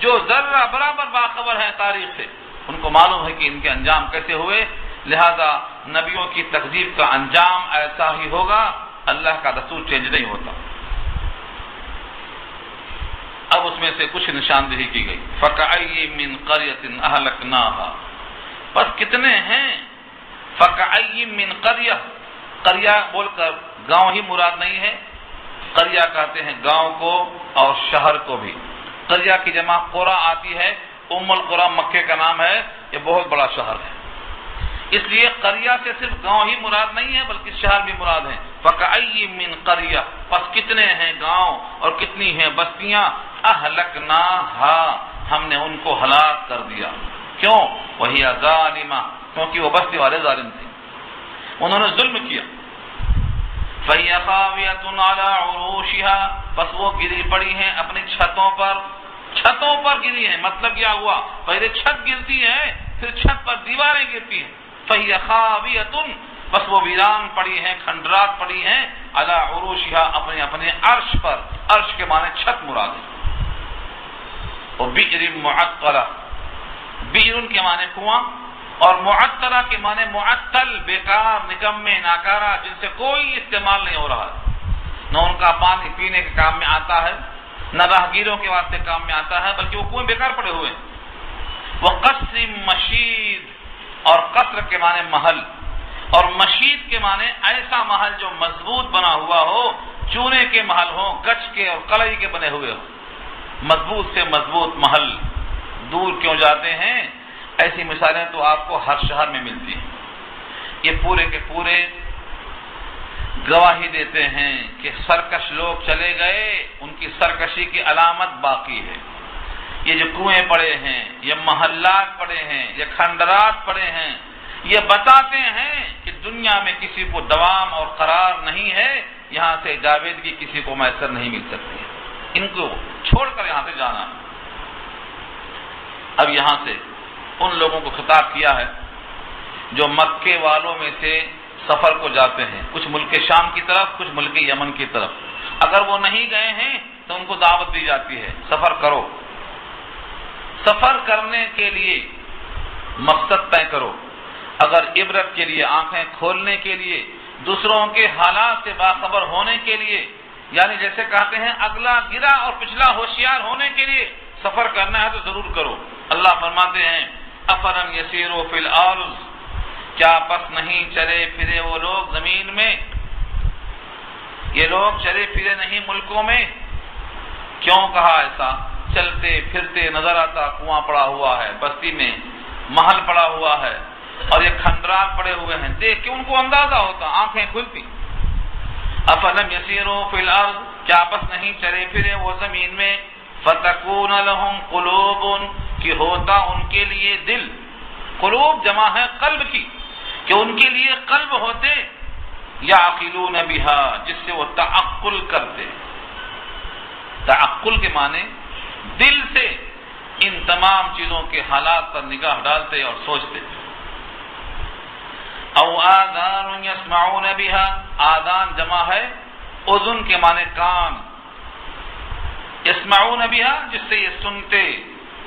جو ذرہ برابر باخبر ہے تاریخ سے، ان کو معلوم ہے کہ ان کے انجام کیسے ہوئے، لہذا نبیوں کی تکذیب کا انجام ایسا ہی ہوگا، اللہ کا دستور چینج نہیں ہوتا۔ اب اس میں سے کچھ نشاندہی کی گئی، فَكَأَيٍّ مِّن قَرْيَةٍ أَهْلَكْنَاهَا، بس کتنے ہیں، فَكَأَيٍّ مِّن قَرْيَةٍ، قریہ بول کر گاؤں ہی مراد نہیں ہے، قریہ کہتے ہیں گاؤں کو اور شہر کو بھی. قریہ کی جمع قرى آتی ہے. ام القرى مکے کا نام ہے. یہ بہت بڑا شہر ہے. اس لیے قریہ سے صرف گاؤں ہی مراد نہیں ہے بلکہ شہر بھی مراد ہیں. فَكَأَيٍّ مِّن قَرْيَةٍ پس کتنے ہیں گاؤں اور کتنی ہیں بستیاں. أَهْلَكْنَاهَا ہم نے ان کو ہلاک کر دیا. کیوں؟ وَهِيَ ظَالِمَةٌ کیونکہ وہ بستی والے ظالم تھے, انہوں نے ظلم کیا. فَهِيَ خَاوِيَةٌ عَلَىٰ عُرُوشِهَا پس وہ گری پڑی ہیں اپنی چھتوں پر گری ہیں. مطلب کیا ہوا؟ پہلے چھت گرتی ہے پھر چھت پر دیواریں گرتی ہیں. فَهِيَ خَاوِيَةٌ بس وہ ویران پڑی ہیں, کھنڈرات پڑی ہیں. عَلَىٰ عُرُوشِهَا اپنے عرش پر. عرش کے معنی چھت مراد ہے. اور بئر معطلہ, بئر کے معنی کنواں اور معطلہ کے معنی معطل, بیکار, نکمے, ناکارہ, جن سے کوئی استعمال نہیں ہو رہا ہے. نہ ان کا پانی پینے کے کام میں آتا ہے نہ راہگیروں کے واسطے کام میں آتا ہے, بلکہ وہ کنویں بیکار پڑے ہوئے ہیں. وہ قصر مشید اور قصر کے معنی محل اور مشید کے معنی ایسا محل جو مضبوط بنا ہوا ہو, چونے کے محل ہو, گچ کے اور کلئی کے بنے ہوئے ہو. مضبوط سے مضبوط محل. دور کیوں جاتے ہیں؟ ایسی مثالیں تو آپ کو ہر شہر میں ملتی ہیں. یہ پورے کے پورے گواہی دیتے ہیں کہ سرکش لوگ چلے گئے, ان کی سرکشی کی علامت باقی ہے. یہ جو کنویں پڑے ہیں, یہ محلات پڑے ہیں, یہ کھنڈرات پڑے ہیں, یہ بتاتے ہیں کہ دنیا میں کسی کو دوام اور قرار نہیں ہے. یہاں سے جاویدگی کسی کو میسر نہیں مل سکتی ہے. ان کو چھوڑ کر یہاں سے جانا. اب یہاں سے ان لوگوں کو خطاب کیا ہے جو مکے والوں میں سے سفر کو جاتے ہیں, کچھ ملک شام کی طرف, کچھ ملک یمن کی طرف. اگر وہ نہیں گئے ہیں تو ان کو دعوت دی جاتی ہے سفر کرو. سفر کرنے کے لیے مقصد طے کرو. اگر عبرت کے لیے, آنکھیں کھولنے کے لیے, دوسروں کے حالات سے باخبر ہونے کے لیے, یعنی جیسے کہتے ہیں اگلا گرا اور پچھلا ہوشیار ہونے کے لیے سفر کرنا ہے تو ضرور کرو. اللہ فرماتے ہیں افلم یسیروا فی الارض کیا پس نہیں چلے پھرے وہ لوگ زمین میں. یہ لوگ چلے پھرے نہیں ملکوں میں. کیوں کہا ایسا؟ چلتے پھرتے نظر آتا کنواں پڑا ہوا ہے بستی میں, محل پڑا ہوا ہے اور یہ کھنڈرات پڑے ہوئے ہیں. دیکھ کے ان کو اندازہ ہوتا, آنکھیں کھلتی. افلم یسیروا فی الارض کیا پس نہیں چلے پھرے وہ زمین میں. فتکون لہم قلوب کہ ہوتا ان کے لیے دل. قلوب جمع ہے قلب کی, کہ ان کے لیے قلب ہوتے. یعقلون بہا جس سے وہ تعقل کرتے. تعقل کے معنی دل سے ان تمام چیزوں کے حالات پر نگاہ ڈالتے اور سوچتے. او آذان یسمعون بہا, آذان جمع ہے اذن کے معنی کان. یسمعون بہا جس سے یہ سنتے,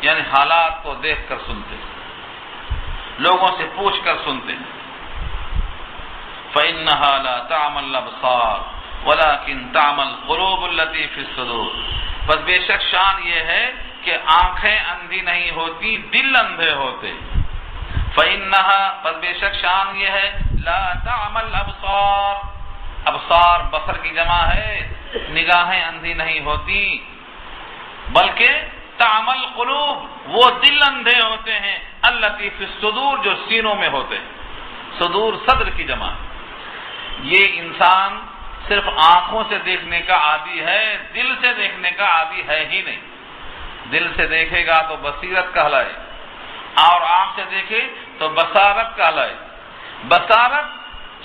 یعنی حالات کو دیکھ کر سنتے, لوگوں سے پوچھ کر سنتے. فإنها لا تعمى الأبصار ولكن تعمى القلوب التي في الصدور بس بے شک شان یہ ہے کہ آنکھیں اندھی نہیں ہوتی, دل اندھے ہوتے. فإنها بس بے شک شان یہ ہے لا تعمى الأبصار, ابصار بصر کی جمع ہے, نگاہیں اندھی نہیں ہوتی بلکہ تعمى القلوب وہ دل اندھے ہوتے ہیں. التي في الصدور جو سینوں میں ہوتے ہیں. صدور صدر کی جمع ہے. یہ انسان صرف آنکھوں سے دیکھنے کا عادی ہے, دل سے دیکھنے کا عادی ہے ہی نہیں. دل سے دیکھے گا تو بصیرت کہلائے اور آنکھ سے دیکھے تو بصارت کہلائے. بصارت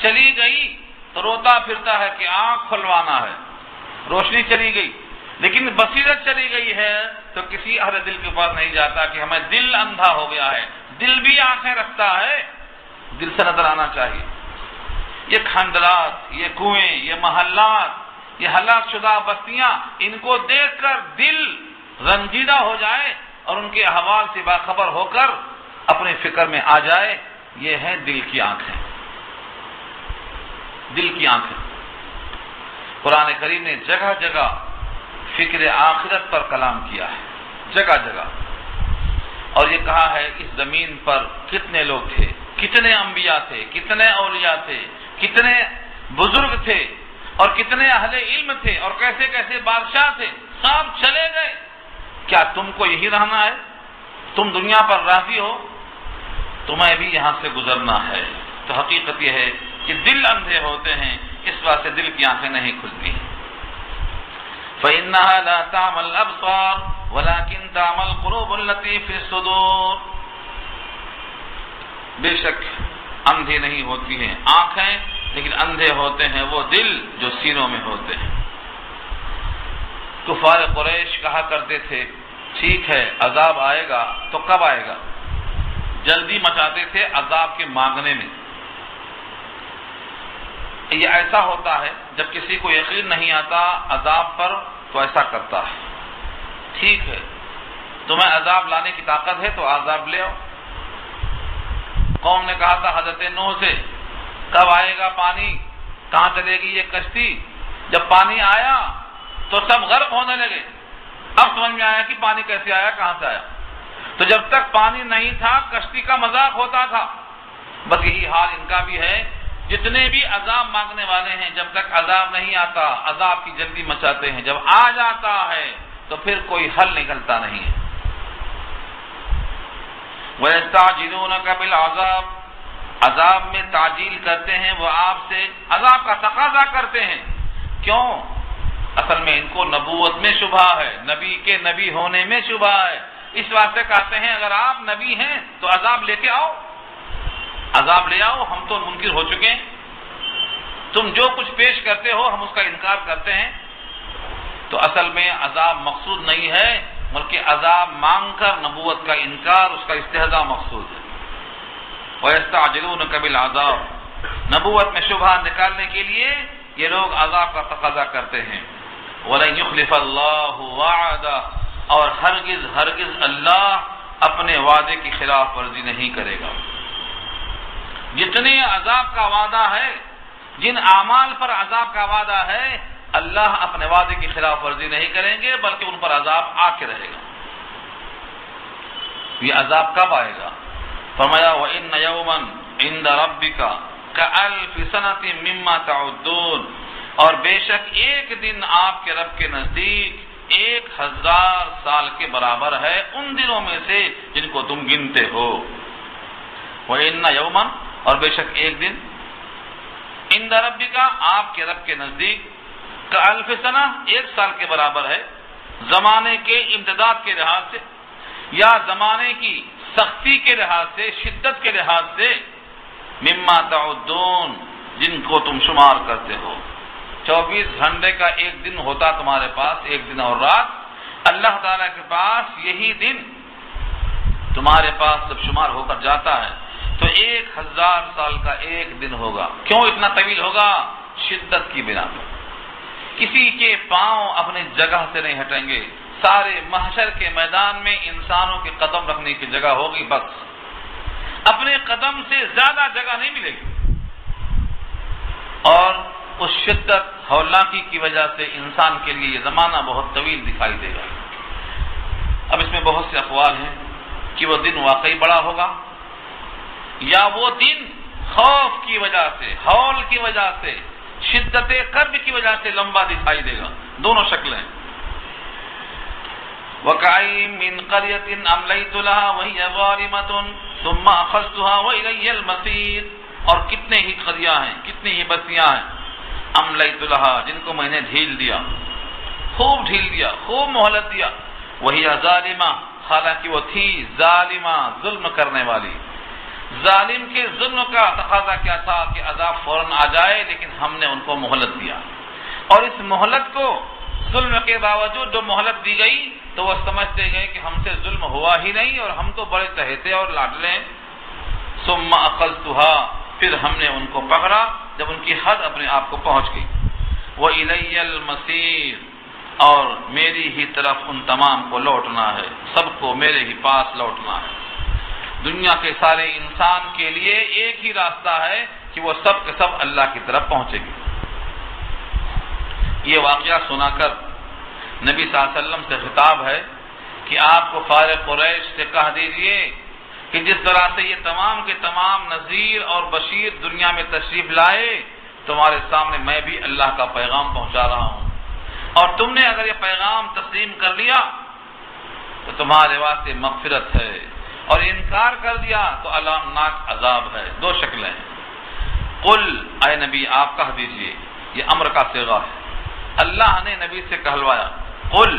چلی گئی تو روتا پھرتا ہے کہ آنکھ کھلوانا ہے, روشنی چلی گئی. لیکن بصیرت چلی گئی ہے تو کسی اہل دل کے پاس نہیں جاتا کہ ہمیں دل اندھا ہو گیا ہے. دل بھی آنکھیں رکھتا ہے, دل سے نظر آنا چاہیے. یہ کھنڈرات, یہ کنویں, یہ محلات, یہ ہلاک شدہ بستیاں, ان کو دیکھ کر دل رنجیدہ ہو جائے اور ان کے احوال سے باخبر ہو کر اپنے فکر میں آ جائے. یہ ہے دل کی آنکھیں. دل کی آنکھیں. قرآن کریم نے جگہ جگہ فکر آخرت پر کلام کیا ہے, جگہ جگہ. اور یہ کہا ہے اس زمین پر کتنے لوگ تھے, کتنے انبیاء تھے, کتنے اولیاء تھے, کتنے بزرگ تھے, اور کتنے اہل علم تھے اور کیسے کیسے بادشاہ تھے، سب چلے گئے۔ کیا تم کو یہی رہنا ہے؟ تم دنیا پر راضی ہو؟ تمہیں بھی یہاں سے گزرنا ہے۔ تو حقیقت یہ ہے کہ دل اندھے ہوتے ہیں، اس واسطے دل کی آنکھیں نہیں کھلتی ہیں۔ فَإِنَّهَا لَا تَعْمَى الْأَبْصَارُ وَلَكِنْ تَعْمَى الْقُلُوبُ الَّتِي فِي الصُّدُورِ۔ بے شک اندھی نہیں ہوتی ہیں آنکھیں، لیکن اندھے ہوتے ہیں وہ دل جو سینوں میں ہوتے ہیں۔ کفار قریش کہا کرتے تھے ٹھیک ہے عذاب آئے گا تو کب آئے گا؟ جلدی مچاتے تھے عذاب کے مانگنے میں۔ یہ ایسا ہوتا ہے جب کسی کو یقین نہیں آتا عذاب پر تو ایسا کرتا ہے، ٹھیک ہے تمہیں عذاب لانے کی طاقت ہے تو عذاب لے آؤ۔ قوم نے کہا تھا حضرت نوح سے کب آئے گا پانی، کہاں چلے گی یہ کشتی؟ جب پانی آیا تو سب غرق ہونے لگے۔ اب سمجھ میں آیا کہ پانی کیسے آیا، کہاں سے آیا۔ تو جب تک پانی نہیں تھا کشتی کا مذاق ہوتا تھا، بس یہی حال ان کا بھی ہے۔ جتنے بھی عذاب مانگنے والے ہیں جب تک عذاب نہیں آتا عذاب کی جلدی مچاتے ہیں، جب آ جاتا ہے تو پھر کوئی حل نکلتا نہیں ہے۔ وَيَسْتَعْجِلُونَكَ بِالْعَذَابِ، عذاب میں تعجیل کرتے ہیں وہ آپ سے، عذاب کا تقاضا کرتے ہیں۔ کیوں؟ اصل میں ان کو نبوت میں شبہ ہے، نبی کے نبی ہونے میں شبہ ہے، اس واسطے کہتے ہیں اگر آپ نبی ہیں تو عذاب لے کے آؤ، عذاب لے آؤ، ہم تو منکر ہو چکے ہیں، تم جو کچھ پیش کرتے ہو ہم اس کا انکار کرتے ہیں۔ تو اصل میں عذاب مقصود نہیں ہے بلکہ عذاب مانگ کر نبوت کا انکار، اس کا استہزاء مقصود ہے۔ وَيَسْتَعْجِلُونَكَ بِالْعَذَابِ، نبوت میں شبہ نکالنے کے لیے یہ لوگ عذاب کا تقاضا کرتے ہیں۔ وَلَن يُخْلِفَ اللَّهُ وَعْدَهُ، اور ہرگز ہرگز اللہ اپنے وعدے کی خلاف ورزی نہیں کرے گا۔ جتنے عذاب کا وعدہ ہے، جن اعمال پر عذاب کا وعدہ ہے، اللہ اپنے وعدے کی خلاف ورزی نہیں کریں گے بلکہ ان پر عذاب آ کے رہے گا۔ یہ عذاب کب آئے گا؟ فرمایا وَإِنَّ يَوْمًا عِندَ رَبِّكَ كَأَلْفِ سَنَةٍ مِّمَّا تَعُدُّونَ، اور بے شک ایک دن آپ کے رب کے نزدیک 1000 سال کے برابر ہے ان دنوں میں سے جن کو تم گنتے ہو۔ وَإِنَّ يَوْمًا، اور بے شک ایک دن، عند ربک، آپ کے رب کے نزدیک، کالف سنہ، 1 سال کے برابر ہے، زمانے کے امتداد کے لحاظ سے یا زمانے کی سختی کے لحاظ سے، شدت کے لحاظ سے، مما تعدون، جن کو تم شمار کرتے ہو۔ 24 گھنٹے کا ایک دن ہوتا تمہارے پاس، ایک دن اور رات، اللہ تعالیٰ کے پاس یہی دن تمہارے پاس جب شمار ہو کر جاتا ہے تو 1000 سال کا ایک دن ہوگا۔ کیوں اتنا طویل ہوگا؟ شدت کی بنا پر کسی کے پاؤں اپنی جگہ سے نہیں ہٹیں گے، سارے محشر کے میدان میں انسانوں کے قدم رکھنے کی جگہ ہوگی، بس اپنے قدم سے زیادہ جگہ نہیں ملے گی۔ اور اس شدت ہولناکی کی وجہ سے انسان کے لیے یہ زمانہ بہت طویل دکھائی دے گا۔ اب اس میں بہت سے اقوال ہیں کہ وہ دن واقعی بڑا ہوگا یا وہ دن خوف کی وجہ سے، ہول کی وجہ سے، شدت کرب کی وجہ سے لمبا دکھائی دے گا، دونوں شکلیں۔ وَكَأَيٍّ مِّن قَرْيَةٍ أَمْلَيْتُ لَهَا وَهِيَ ظَالِمَةٌ ثُمَّ أَخَذْتُهَا وَإِلَيَّ الْمَصِيرُ، اور کتنے ہی قریہ ہیں، کتنی ہی بستیاں ہیں، أَمْلَيْتُ لَهَا، جن کو میں نے ڈھیل دیا، خوب ڈھیل دیا، خوب مہلت دیا، وَهِيَ ظَالِمَةٌ، حالانکہ وہ تھی ظالمہ، ظلم کرنے والی۔ ظالم کے ظلم کا تقاضا کیا تھا کہ عذاب فوراً آ جائے، لیکن ہم نے ان کو مہلت دیا، اور اس مہلت کو، ظلم کے باوجود جو مہلت دی گئی تو وہ سمجھتے گئے کہ ہم سے ظلم ہوا ہی نہیں اور ہم تو بڑے چہیتے اور لاڈلے ہیں۔ ثم اخذتها، پھر ہم نے ان کو پکڑا جب ان کی حد اپنے آپ کو پہنچ گئی۔ وَإِلَيَّ الْمَصِيرُ، اور میری ہی طرف ان تمام کو لوٹنا ہے، سب کو میرے ہی پاس لوٹنا ہے۔ دنیا کے سارے انسان کے لیے ایک ہی راستہ ہے کہ وہ سب کے سب اللہ کی طرف پہنچے گی۔ یہ واقعہ سنا کر نبی صلی اللہ علیہ وسلم سے خطاب ہے کہ آپ کو فارق قریش سے کہہ دیجئے کہ جس طرح سے یہ تمام کے تمام نذیر اور بشیر دنیا میں تشریف لائے، تمہارے سامنے میں بھی اللہ کا پیغام پہنچا رہا ہوں، اور تم نے اگر یہ پیغام تسلیم کر لیا تو تمہارے واسطے مغفرت ہے، اور انکار کر دیا تو المناک عذاب ہے۔ دو شکلیں ہیں۔ قل، اے نبی آپ کہہ دیجئے، یہ امر کا صیغہ ہے، اللہ نے نبی سے کہلوایا، قل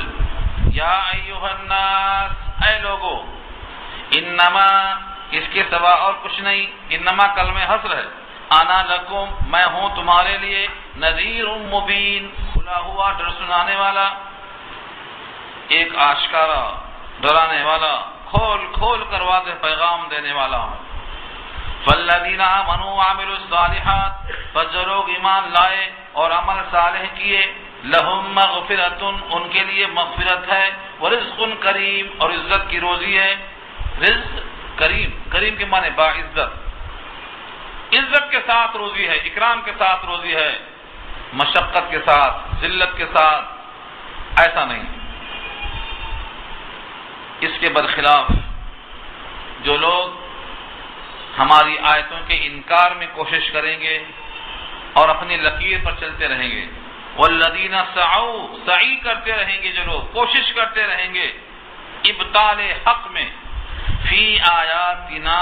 یا ایھا الناس، اے لوگو، انما، اس کے سوا اور کچھ نہیں، انما کلمہ حصر ہے، انا لکم، میں ہوں تمہارے لیے، نذیر مبین، کھلا ہوا ڈر سنانے والا، ایک آشکارا ڈرانے والا، کھول کھول کر واضح پیغام دینے والا ہوں۔ فالذین آمنوا وعملوا الصالحات، پس جو لوگ ایمان لائے اور عمل صالح کیے، لہم مغفرۃ، ان کے لیے مغفرت ہے، ورزق کریم، اور عزت کی روزی ہے۔ رزق کریم، کریم کے معنی باعزت، عزت کے ساتھ روزی ہے، اکرام کے ساتھ روزی ہے، مشقت کے ساتھ، ذلت کے ساتھ ایسا نہیں۔ اس کے برخلاف جو لوگ ہماری آیتوں کے انکار میں کوشش کریں گے اور اپنی لکیر پر چلتے رہیں گے، والذین سعوا، سعی کرتے رہیں گے، جو لوگ کوشش کرتے رہیں گے ابطال حق میں، فی آیاتنا،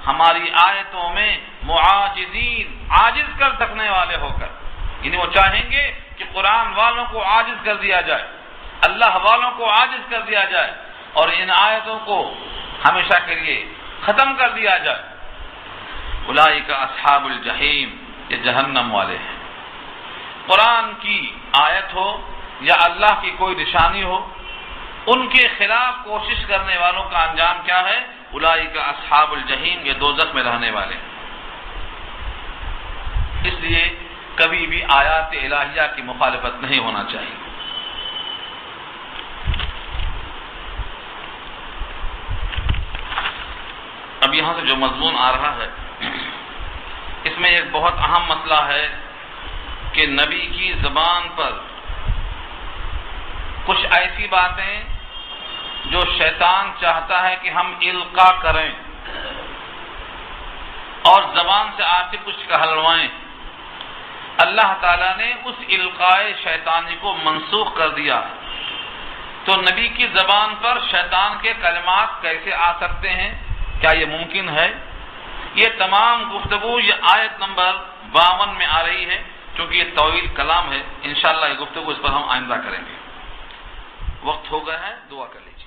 ہماری آیتوں میں، معاجزین، عاجز کر سکنے والے ہو کر، یعنی وہ چاہیں گے کہ قرآن والوں کو عاجز کر دیا جائے، اللہ والوں کو عاجز کر دیا جائے، اور ان آیتوں کو ہمیشہ کے لیے ختم کر دیا جائے۔ اولئک اصحاب الجحیم، یہ جہنم والے ہیں۔ قرآن کی آیت ہو یا اللہ کی کوئی نشانی ہو، ان کے خلاف کوشش کرنے والوں کا انجام کیا ہے؟ اولئک اصحاب الجحیم، یہ دوزخ میں رہنے والے ہیں۔ اس لیے کبھی بھی آیات الہیہ کی مخالفت نہیں ہونا چاہیے۔ اب یہاں سے جو مضمون آ رہا ہے، اس میں ایک بہت اہم مسئلہ ہے کہ نبی کی زبان پر کچھ ایسی باتیں جو شیطان چاہتا ہے کہ ہم القاء کریں اور زبان سے آپ سے کچھ کہلوائیں، اللہ تعالیٰ نے اس القاء شیطانی کو منسوخ کر دیا۔ تو نبی کی زبان پر شیطان کے کلمات کیسے آ سکتے ہیں؟ کیا یہ ممکن ہے؟ یہ تمام گفتگو یہ آیت نمبر 52 میں آ رہی ہے، کیونکہ یہ طویل کلام ہے، انشاءاللہ یہ گفتگو اس پر ہم آئندہ کریں گے۔ وقت ہو گیا ہے، دعا کر لیجیے۔